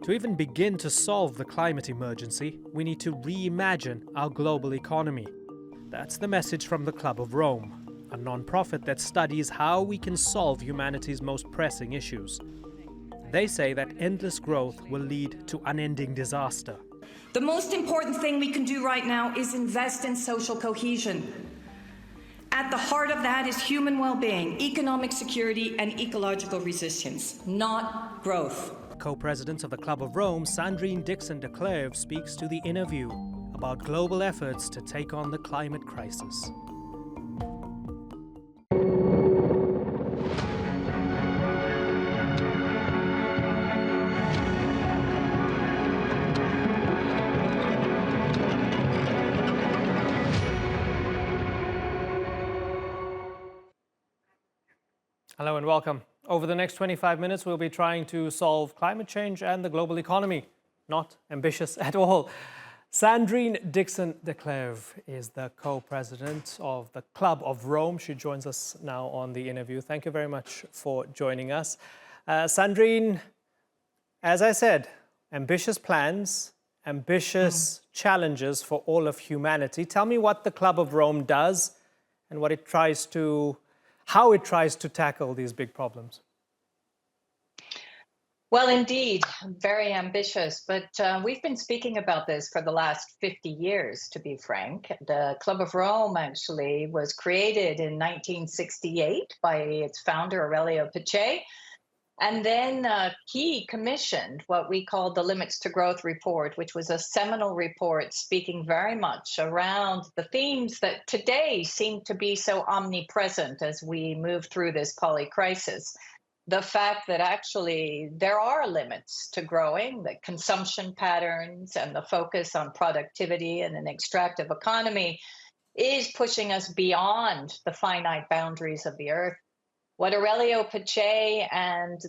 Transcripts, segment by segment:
To even begin to solve the climate emergency, we need to reimagine our global economy. That's the message from the Club of Rome, a non-profit that studies how we can solve humanity's most pressing issues. They say that endless growth will lead to unending disaster. The most important thing we can do right now is invest in social cohesion. At the heart of that is human well-being, economic security, and ecological resilience, not growth. Co-president of the Club of Rome, Sandrine Dixson-Decleve, speaks to the InnerView about global efforts to take on the climate crisis. Hello and welcome. Over the next 25 minutes, we'll be trying to solve climate change and the global economy. Not ambitious at all. Sandrine Dixson-Decleve is the co-president of the Club of Rome. She joins us now on the InnerView. Thank you very much for joining us. Sandrine, as I said, ambitious plans, ambitious challenges for all of humanity. Tell me what the Club of Rome does and what it tries to how it tries to tackle these big problems. Well, indeed, very ambitious, but we've been speaking about this for the last 50 years, to be frank. The Club of Rome actually was created in 1968 by its founder, Aurelio Pace, and then he commissioned what we called the Limits to Growth report, which was a seminal report speaking very much around the themes that today seem to be so omnipresent as we move through this polycrisis. The fact that actually there are limits to growing, that consumption patterns and the focus on productivity and an extractive economy is pushing us beyond the finite boundaries of the earth. What Aurelio Pace and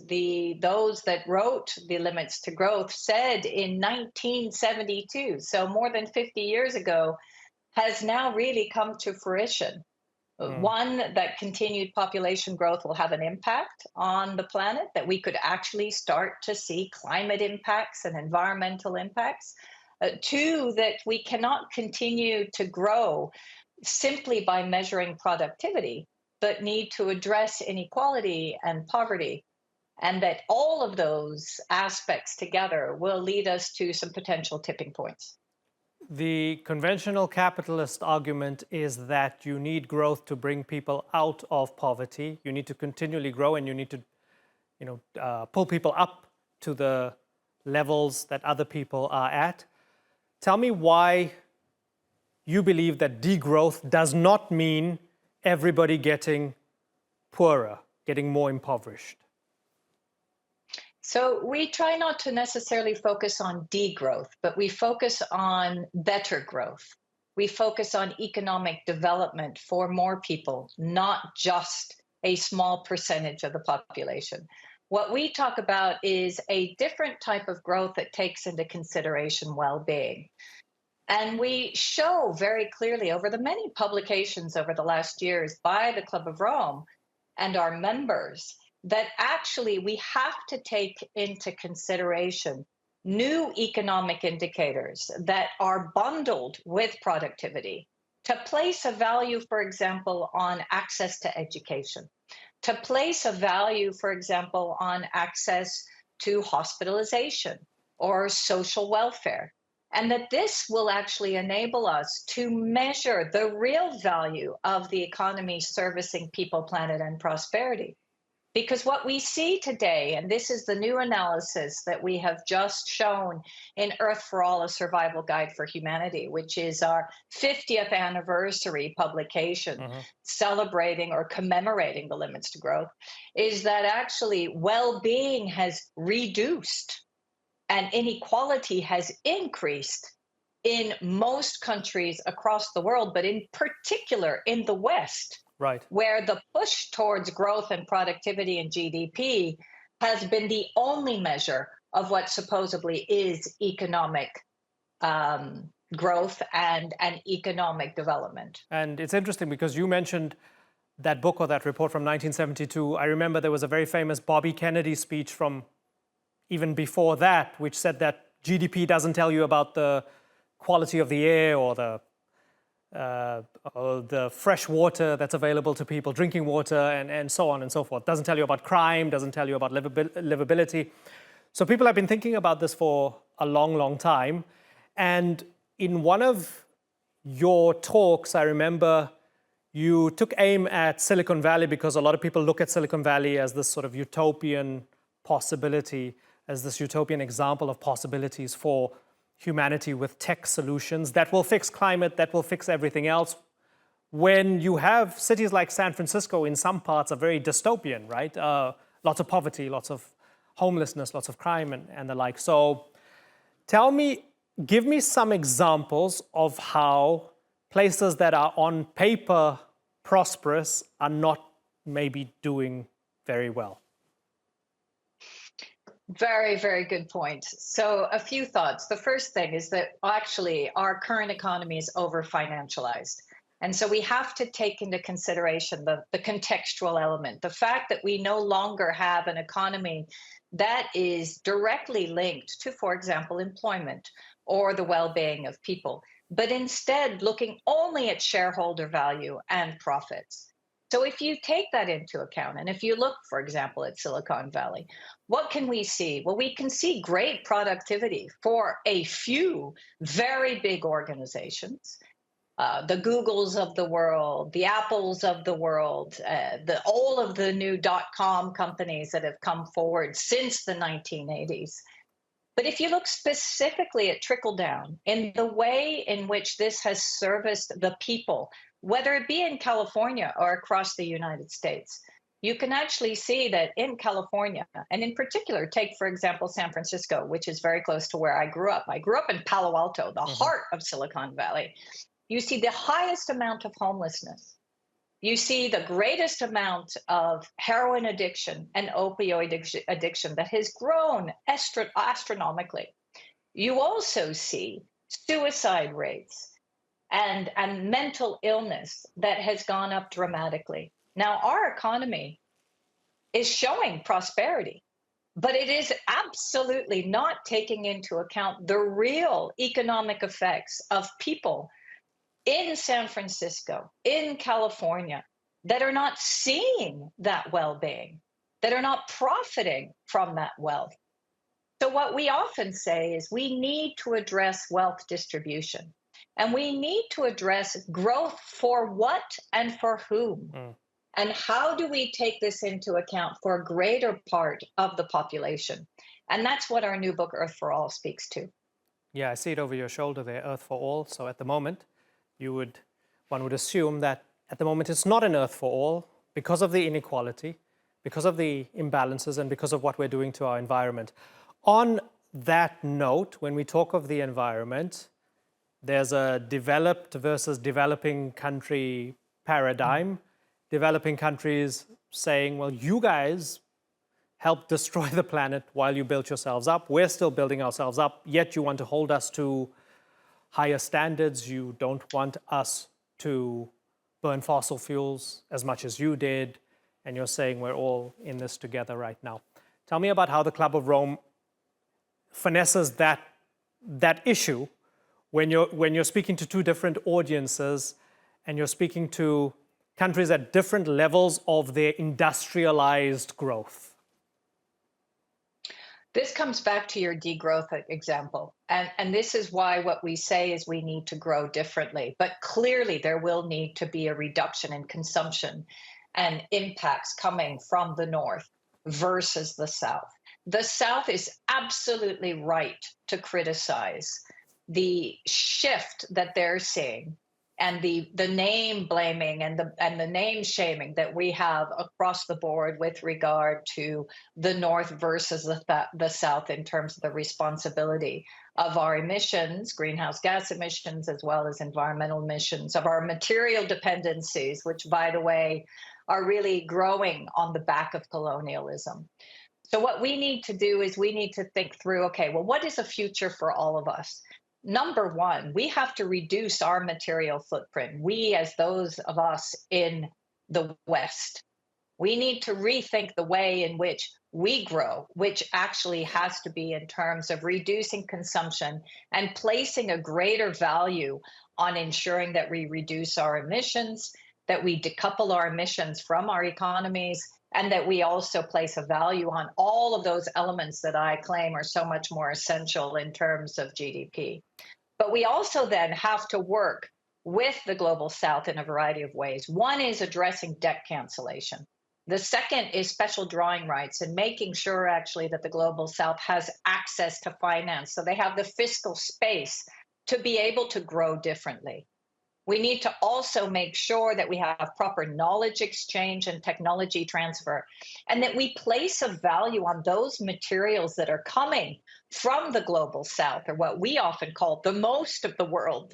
those that wrote the Limits to Growth said in 1972, so more than 50 years ago, has now really come to fruition. One, that continued population growth will have an impact on the planet, that we could actually start to see climate impacts and environmental impacts. Two, that we cannot continue to grow simply by measuring productivity, but need to address inequality and poverty, and that all of those aspects together will lead us to some potential tipping points. The conventional capitalist argument is that you need growth to bring people out of poverty. You need to continually grow, and you need to, pull people up to the levels that other people are at. Tell me why you believe that degrowth does not mean everybody getting poorer, getting more impoverished. So we try not to necessarily focus on degrowth, but we focus on better growth. We focus on economic development for more people, not just a small percentage of the population. What we talk about is a different type of growth that takes into consideration well-being. And we show very clearly over the many publications over the last years by the Club of Rome and our members that actually we have to take into consideration new economic indicators that are bundled with productivity to place a value, for example, on access to education, to place a value, for example, on access to hospitalization or social welfare. And that this will actually enable us to measure the real value of the economy servicing people, planet, and prosperity. Because what we see today, and this is the new analysis that we have just shown in Earth for All, A Survival Guide for Humanity, which is our 50th anniversary publication celebrating or commemorating the limits to growth, is that actually well-being has reduced and inequality has increased in most countries across the world, but in particular in the West, right, where the push towards growth and productivity and GDP has been the only measure of what supposedly is economic growth and economic development. And it's interesting because you mentioned that book or that report from 1972. I remember there was a very famous Bobby Kennedy speech from even before that, which said that GDP doesn't tell you about the quality of the air or the fresh water that's available to people, drinking water, and so on and so forth. Doesn't tell you about crime, doesn't tell you about livability. So people have been thinking about this for a long, long time. And in one of your talks, I remember you took aim at Silicon Valley because a lot of people look at Silicon Valley as this sort of utopian possibility, as this utopian example of possibilities for humanity with tech solutions that will fix climate, that will fix everything else. When you have cities like San Francisco, in some parts are very dystopian, right? Lots of poverty, lots of homelessness, lots of crime and the like. So give me some examples of how places that are on paper prosperous are not maybe doing very well. Very, very good point. So a few thoughts. The first thing is that actually our current economy is over-financialized. And so we have to take into consideration the contextual element, the fact that we no longer have an economy that is directly linked to, for example, employment or the well-being of people, but instead looking only at shareholder value and profits. So if you take that into account, and if you look, for example, at Silicon Valley, what can we see? Well, we can see great productivity for a few very big organizations, the Googles of the world, the Apples of the world, all of the new .com companies that have come forward since the 1980s. But if you look specifically at trickle down in the way in which this has serviced the people, whether it be in California or across the United States, you can actually see that in California, and in particular, take, for example, San Francisco, which is very close to where I grew up. I grew up in Palo Alto, the heart of Silicon Valley. You see the highest amount of homelessness. You see the greatest amount of heroin addiction and opioid addiction that has grown astronomically. You also see suicide rates and mental illness that has gone up dramatically. Now, our economy is showing prosperity, but it is absolutely not taking into account the real economic effects of people in San Francisco, in California, that are not seeing that well-being, that are not profiting from that wealth. So what we often say is we need to address wealth distribution, and we need to address growth for what and for whom. And how do we take this into account for a greater part of the population? And that's what our new book, Earth for All, speaks to. Yeah, I see it over your shoulder there, Earth for All. So at the moment, one would assume that at the moment it's not an Earth for all because of the inequality, because of the imbalances, and because of what we're doing to our environment. On that note, when we talk of the environment, there's a developed versus developing country paradigm. Developing countries saying, well, you guys helped destroy the planet while you built yourselves up. We're still building ourselves up, yet you want to hold us to higher standards. You don't want us to burn fossil fuels as much as you did. And you're saying we're all in this together right now. Tell me about how the Club of Rome finesses that issue when you're speaking to two different audiences and you're speaking to countries at different levels of their industrialized growth. This comes back to your degrowth example. And this is why what we say is we need to grow differently. But clearly there will need to be a reduction in consumption and impacts coming from the North versus the South. The South is absolutely right to criticize the shift that they're seeing and the name blaming and the name shaming that we have across the board with regard to the North versus the South in terms of the responsibility of our emissions, greenhouse gas emissions, as well as environmental emissions, of our material dependencies, which, by the way, are really growing on the back of colonialism. So what we need to do is we need to think through, okay, well, what is a future for all of us? Number one, we have to reduce our material footprint. We, as those of us in the West, We need to rethink the way in which we grow, which actually has to be in terms of reducing consumption and placing a greater value on ensuring that we reduce our emissions, that we decouple our emissions from our economies, and that we also place a value on all of those elements that I claim are so much more essential in terms of GDP. But we also then have to work with the Global South in a variety of ways. One is addressing debt cancellation. The second is special drawing rights and making sure actually that the Global South has access to finance so they have the fiscal space to be able to grow differently. We need to also make sure that we have proper knowledge exchange and technology transfer, and that we place a value on those materials that are coming from the Global South, or what we often call the most of the world,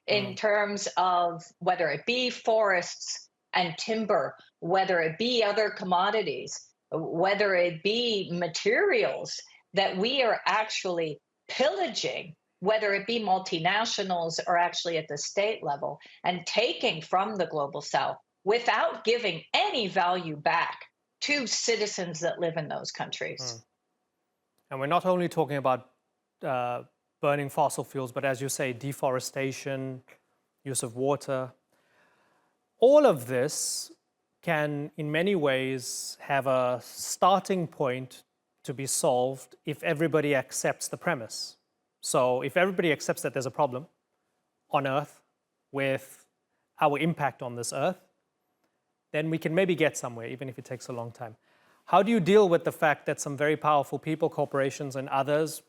in terms of whether it be forests and timber, whether it be other commodities, whether it be materials that we are actually pillaging, whether it be multinationals or actually at the state level, and taking from the Global South without giving any value back to citizens that live in those countries. And we're not only talking about burning fossil fuels, but as you say, deforestation, use of water. All of this can, in many ways, have a starting point to be solved if everybody accepts the premise. So if everybody accepts that there's a problem on Earth with our impact on this Earth, then we can maybe get somewhere, even if it takes a long time. How do you deal with the fact that some very powerful people, corporations and others,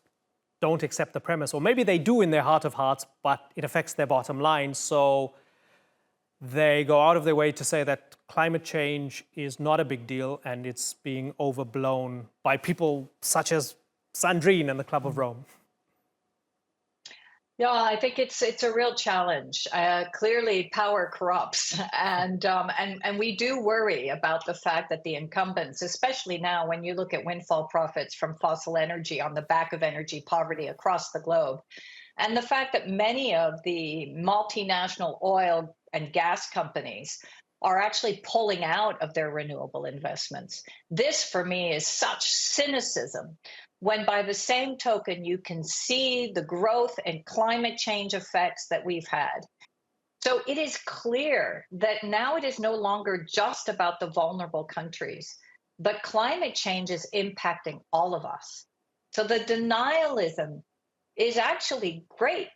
don't accept the premise? Or maybe they do in their heart of hearts, but it affects their bottom line. So they go out of their way to say that climate change is not a big deal and it's being overblown by people such as Sandrine and the Club of Rome. Yeah, I think it's a real challenge. Clearly, power corrupts, and we do worry about the fact that the incumbents, especially now when you look at windfall profits from fossil energy on the back of energy poverty across the globe, and the fact that many of the multinational oil and gas companies are actually pulling out of their renewable investments. This, for me, is such cynicism, when by the same token, you can see the growth and climate change effects that we've had. So it is clear that now it is no longer just about the vulnerable countries, but climate change is impacting all of us. So the denialism is actually great.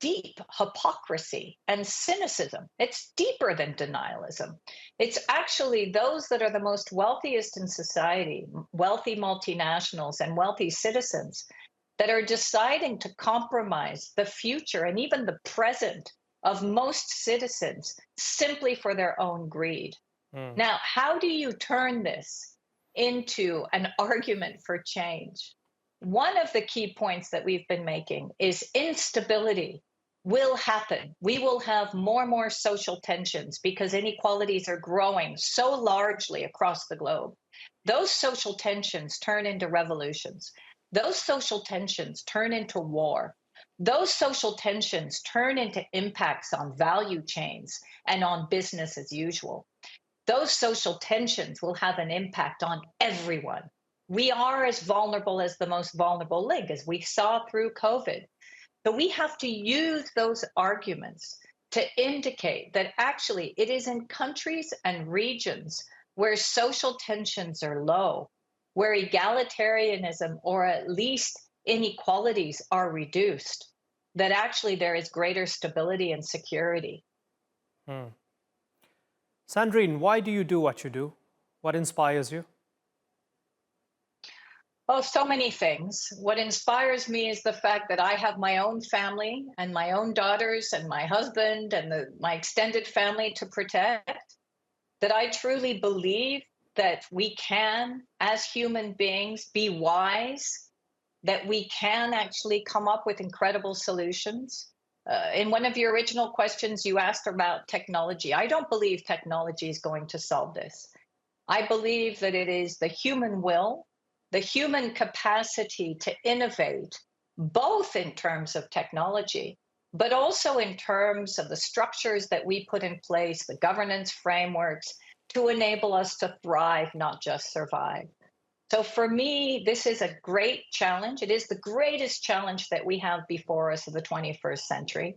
Deep hypocrisy and cynicism. It's deeper than denialism. It's actually those that are the most wealthiest in society, wealthy multinationals and wealthy citizens, that are deciding to compromise the future and even the present of most citizens simply for their own greed. Now, how do you turn this into an argument for change? One of the key points that we've been making is instability will happen. We will have more social tensions because inequalities are growing so largely across the globe. Those social tensions turn into revolutions. Those social tensions turn into war. Those social tensions turn into impacts on value chains and on business as usual. Those social tensions will have an impact on everyone. We are as vulnerable as the most vulnerable link, as we saw through COVID. So we have to use those arguments to indicate that actually it is in countries and regions where social tensions are low, where egalitarianism or at least inequalities are reduced, that actually there is greater stability and security. Sandrine, why do you do what you do? What inspires you? Oh, so many things. What inspires me is the fact that I have my own family and my own daughters and my husband and my extended family to protect, that I truly believe that we can, as human beings, be wise, that we can actually come up with incredible solutions. In one of your original questions, you asked about technology. I don't believe technology is going to solve this. I believe that it is the human will, the human capacity to innovate, both in terms of technology, but also in terms of the structures that we put in place, the governance frameworks, to enable us to thrive, not just survive. So for me, this is a great challenge. It is the greatest challenge that we have before us in the 21st century.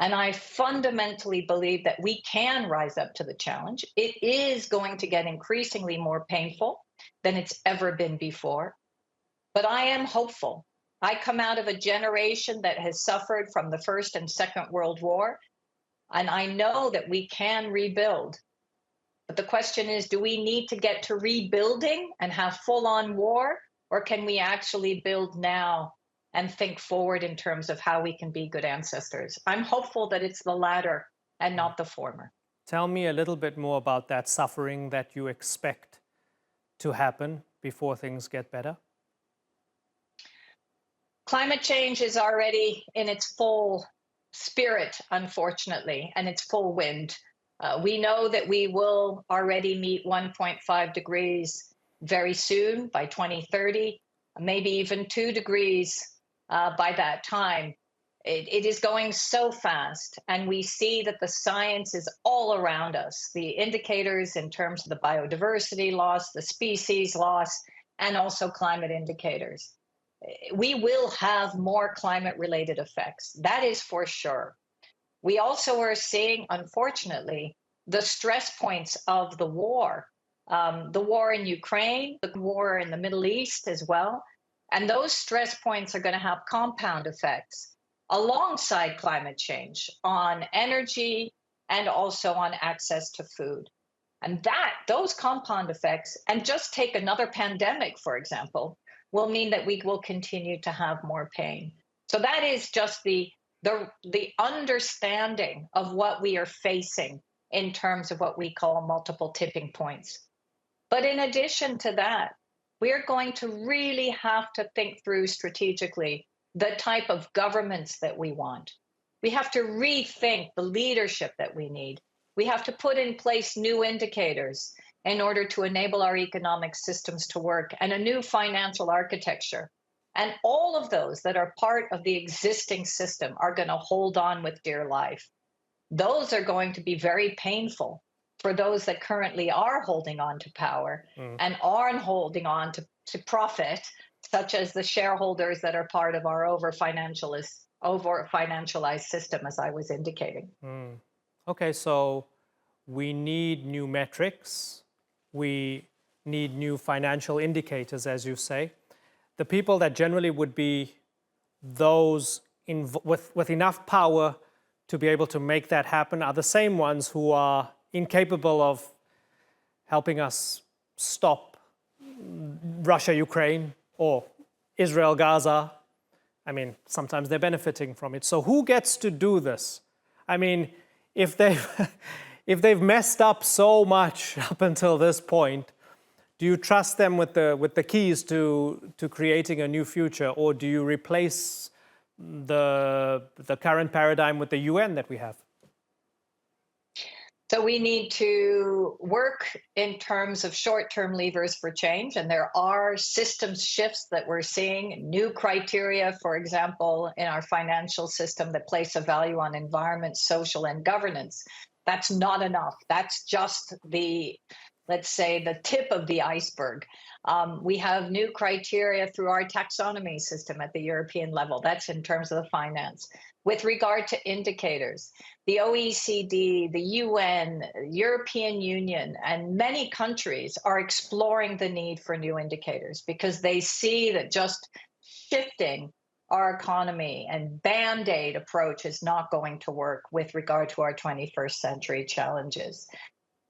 And I fundamentally believe that we can rise up to the challenge. It is going to get increasingly more painful than it's ever been before. But I am hopeful. I come out of a generation that has suffered from the First and Second World War, and I know that we can rebuild. But the question is, do we need to get to rebuilding and have full-on war, or can we actually build now and think forward in terms of how we can be good ancestors? I'm hopeful that it's the latter and not the former. Tell me a little bit more about that suffering that you expect to happen before things get better. Climate change is already in its full spirit, unfortunately, and its full wind. We know that we will already meet 1.5 degrees very soon by 2030, maybe even 2 degrees by that time. It is going so fast, and we see that the science is all around us. The indicators in terms of the biodiversity loss, the species loss, and also climate indicators. We will have more climate-related effects. That is for sure. We also are seeing, unfortunately, the stress points of the war in Ukraine, the war in the Middle East as well. And those stress points are going to have compound effects alongside climate change on energy and also on access to food. And those compound effects, and just take another pandemic, for example, will mean that we will continue to have more pain. So that is just the understanding of what we are facing in terms of what we call multiple tipping points. But in addition to that, we're going to really have to think through strategically the type of governments that we want. We have to rethink the leadership that we need. We have to put in place new indicators in order to enable our economic systems to work, and a new financial architecture. And all of those that are part of the existing system are going to hold on with dear life. Those are going to be very painful for those that currently are holding on to power and aren't holding on to profit, such as the shareholders that are part of our over-financialized system, as I was indicating. Okay, so we need new metrics. We need new financial indicators, as you say. The people that generally would be those with enough power to be able to make that happen are the same ones who are incapable of helping us stop Russia, Ukraine, or Israel, Gaza. I mean, sometimes they're benefiting from it. So who gets to do this? I mean, if they've messed up so much up until this point, do you trust them with the keys to creating a new future, or do you replace the current paradigm with the UN that we have? So we need to work in terms of short-term levers for change, and there are systems shifts that we're seeing, new criteria, for example, in our financial system that place a value on environment, social, and governance. That's not enough. That's just let's say, the tip of the iceberg. We have new criteria through our taxonomy system at the European level. That's in terms of the finance. With regard to indicators, the OECD, the UN, European Union, and many countries are exploring the need for new indicators because they see that just shifting our economy and Band-Aid approach is not going to work with regard to our 21st century challenges.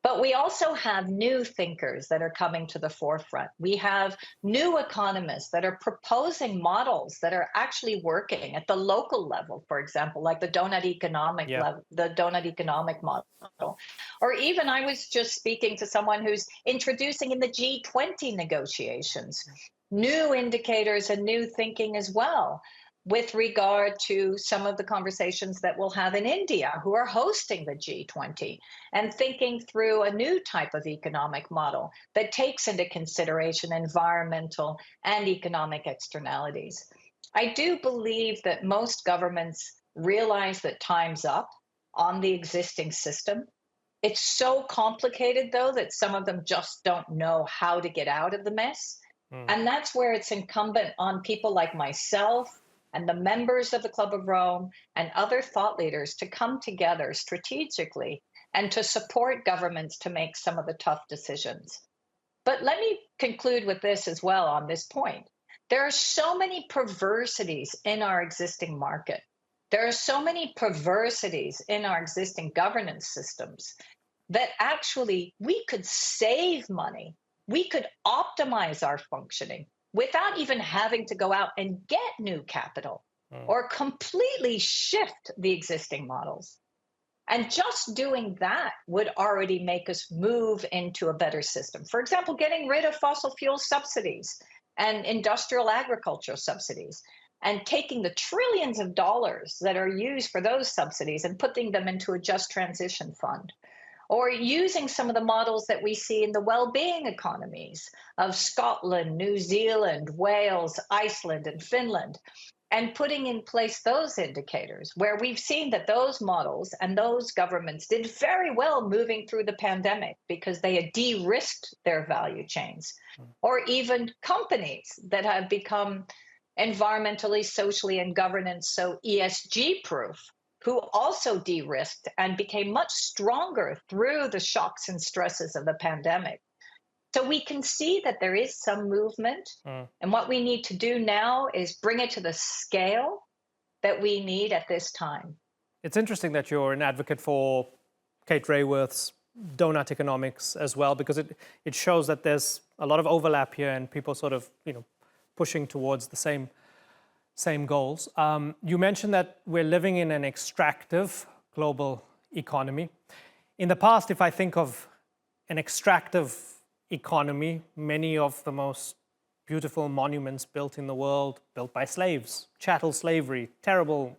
But we also have new thinkers that are coming to the forefront. We have new economists that are proposing models that are actually working at the local level, for example, like the Doughnut Economic model. Or even I was just speaking to someone who's introducing in the G20 negotiations new indicators and new thinking as well, with regard to some of the conversations that we'll have in India, who are hosting the G20, and thinking through a new type of economic model that takes into consideration environmental and economic externalities. I do believe that most governments realize that time's up on the existing system. It's so complicated, though, that some of them just don't know how to get out of the mess. Mm. And that's where it's incumbent on people like myself and the members of the Club of Rome and other thought leaders to come together strategically and to support governments to make some of the tough decisions. But let me conclude with this as well on this point. There are so many perversities in our existing market. There are so many perversities in our existing governance systems that actually we could save money. We could optimize our functioning without even having to go out and get new capital or completely shift the existing models. And just doing that would already make us move into a better system. For example, getting rid of fossil fuel subsidies and industrial agriculture subsidies and taking the trillions of dollars that are used for those subsidies and putting them into a just transition fund. Or using some of the models that we see in the well-being economies of Scotland, New Zealand, Wales, Iceland, and Finland, and putting in place those indicators where we've seen that those models and those governments did very well moving through the pandemic because they had de-risked their value chains, or even companies that have become environmentally, socially, and governance so ESG proof, who also de-risked and became much stronger through the shocks and stresses of the pandemic. So we can see that there is some movement. And what we need to do now is bring it to the scale that we need at this time. It's interesting that you're an advocate for Kate Raworth's Doughnut Economics as well, because it shows that there's a lot of overlap here and people sort of, pushing towards the same goals. You mentioned that we're living in an extractive global economy. In the past, if I think of an extractive economy, many of the most beautiful monuments built in the world, built by slaves, chattel slavery, terrible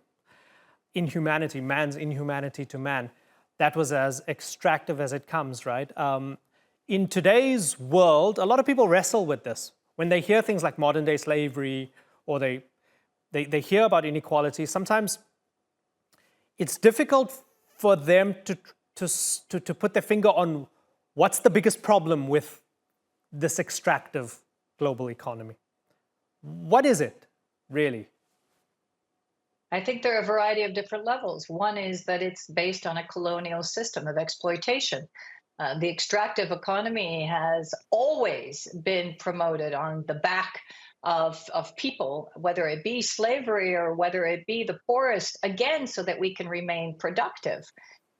inhumanity, man's inhumanity to man, that was as extractive as it comes, right? In today's world, a lot of people wrestle with this. When they hear things like modern day slavery, or they hear about inequality, sometimes it's difficult for them to put their finger on what's the biggest problem with this extractive global economy. What is it, really? I think there are a variety of different levels. One is that it's based on a colonial system of exploitation. The extractive economy has always been promoted on the back of people, whether it be slavery or whether it be the poorest, again, so that we can remain productive.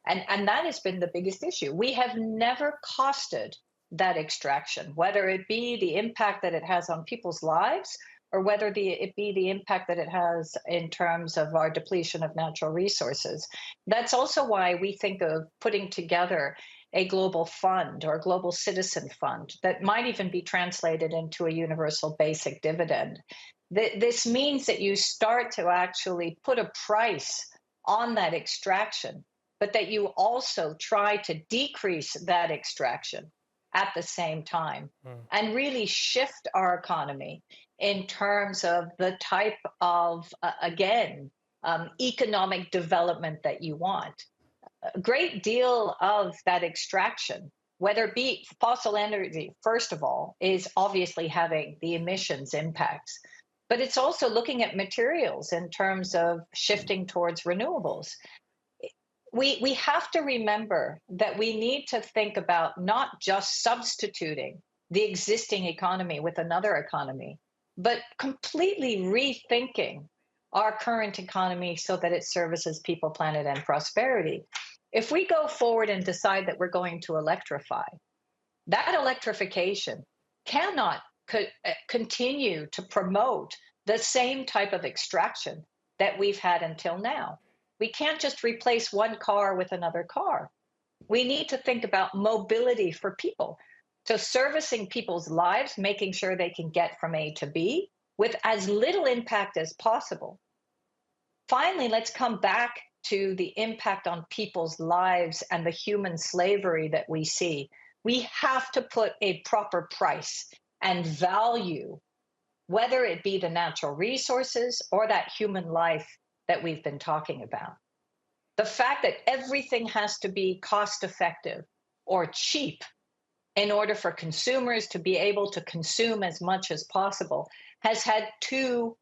And that has been the biggest issue. We have never costed that extraction, whether it be the impact that it has on people's lives or whether it be the impact that it has in terms of our depletion of natural resources. That's also why we think of putting together a global fund or a global citizen fund that might even be translated into a universal basic dividend. This means that you start to actually put a price on that extraction, but that you also try to decrease that extraction at the same time and really shift our economy in terms of the type of, economic development that you want. A great deal of that extraction, whether it be fossil energy, first of all, is obviously having the emissions impacts, but it's also looking at materials in terms of shifting towards renewables. We have to remember that we need to think about not just substituting the existing economy with another economy, but completely rethinking our current economy so that it services people, planet, and prosperity. If we go forward and decide that we're going to electrify, that electrification cannot continue to promote the same type of extraction that we've had until now. We can't just replace one car with another car. We need to think about mobility for people. So servicing people's lives, making sure they can get from A to B with as little impact as possible. Finally, let's come back to the impact on people's lives and the human slavery that we see. We have to put a proper price and value, whether it be the natural resources or that human life that we've been talking about. The fact that everything has to be cost effective or cheap in order for consumers to be able to consume as much as possible has had two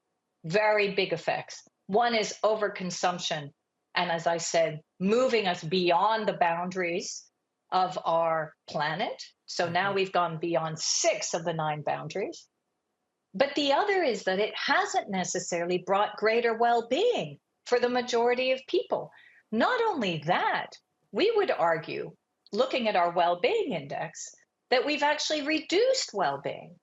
very big effects. One is overconsumption. And as I said, moving us beyond the boundaries of our planet. So now we've gone beyond 6 of the 9 boundaries. But the other is that it hasn't necessarily brought greater well-being for the majority of people. Not only that, we would argue, looking at our well-being index, that we've actually reduced well-being.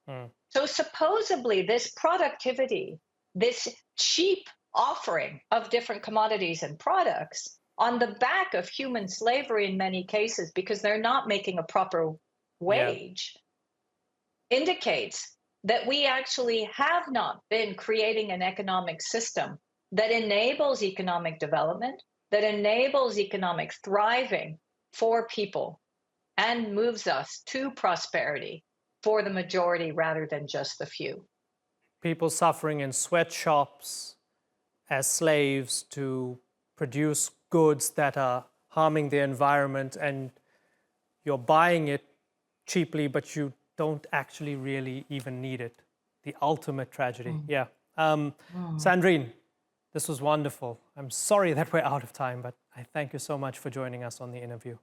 So supposedly this productivity, this cheap offering of different commodities and products on the back of human slavery in many cases, because they're not making a proper wage, indicates that we actually have not been creating an economic system that enables economic development, that enables economic thriving for people, and moves us to prosperity for the majority rather than just the few. People suffering in sweatshops as slaves to produce goods that are harming the environment, and you're buying it cheaply, but you don't actually really even need it. The ultimate tragedy. Sandrine, this was wonderful. I'm sorry that we're out of time, but I thank you so much for joining us on the InnerView.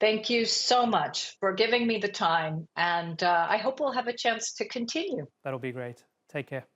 Thank you so much for giving me the time, and I hope we'll have a chance to continue. That'll be great. Take care.